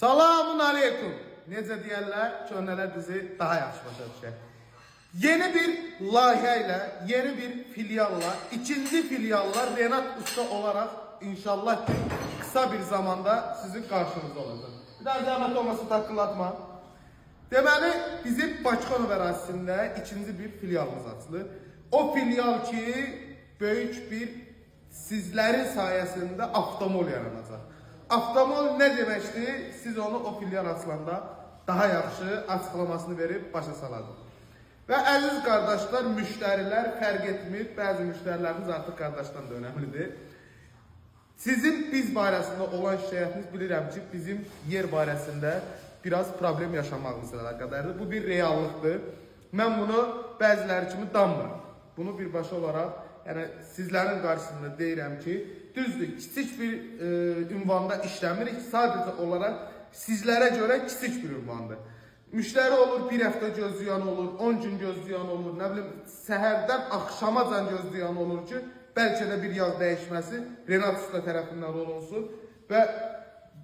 Selamun aleyküm. Necə deyərlər, köhnələr bizi daha yaxşı başa düşər. Yeni bir layihə yeni bir filialla, ikinci filialla Renat Usta olarak inşallah ki kısa bir zamanda sizin karşınızda olacaq. Bir daha zahmet olmasa takıllatma. Deməli, bizim Bakıxanov ərazisində ikinci bir filialımız açılır. O filial ki, böyük bir sizlerin sayesinde avtomol yaranacaq. Avtomol ne deməkdir? Siz onu o filial açılanda daha yaxşı açıqlamasını verib başa saladınız. Və əziz qardaşlar, müştərilər fərq etmir. Bəzi müştərilərimiz artıq qardaşdan da önəmlidir. Sizin biz barəsində olan şikayətiniz bilirəm ki, bizim yer barəsində biraz problem yaşamağımızla əlaqədardır. Bu bir reallıqdır. Mən bunu bəziləri kimi danmıram. Bunu birbaşa olaraq, yəni sizlərin qarşısında deyirəm ki, düzdür, kiçik bir ünvanda işləmirik. Sadəcə olaraq sizlərə görə kiçik bir ünvandır. Müştəri olur, bir həftə gözləyən olur, 10 gün gözləyən olur, nə bilim, səhərdən axşamacan gözləyən olur ki, bəlkə də bir yağ dəyişməsi Renat Usta tərəfindən olunsun və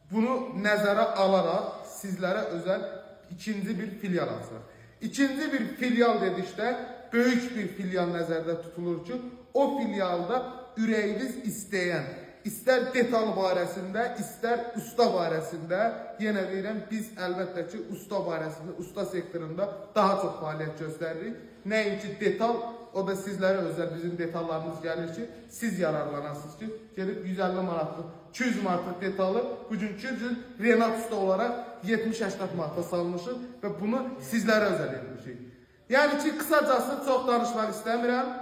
bunu nəzərə alaraq sizlərə özəl ikinci bir filial açılır. İkinci bir filial dedikdə böyük bir filial nəzərdə tutulur ki, o filialda ürəyiniz istəyən, İstər detal barəsində, istər usta barəsində, yenə deyirəm, biz əlbəttə ki, usta barəsində, usta sektorunda daha çox fəaliyyət göstəririk. Nəinki detal, o da sizlərə özəl bizim detallarımız gəlir ki, siz yararlanasınız ki, gelib 150 manatlıq, 200 manatlıq detalı bugünkü gün Renat Usta olaraq 70-80 manata salmışıq və bunu sizlərə özəl etmişik. Yəni ki, qısacası çox danışmaq istəmirəm,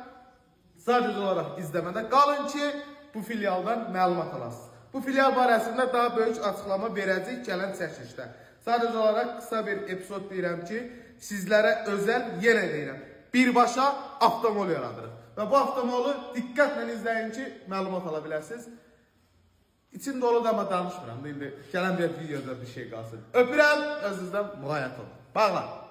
sadəcə olaraq izləmədə qalın ki, bu filialdan məlumat alasınız. Bu filial barəsində daha böyük açıqlama verəcək gələn çəkilişdə. Sadəcə olaraq qısa bir epizod deyirəm ki, sizlərə özəl yenə deyirəm, birbaşa avtomol yaradırıq. Və bu avtomolu diqqətlə izləyin ki, məlumat ala bilərsiniz. İçin dolu da amma danışmıram. İndi gələn bir videoda bir şey qalsın. Öpürəm, özünüzdən müğayət olun. Bağlan.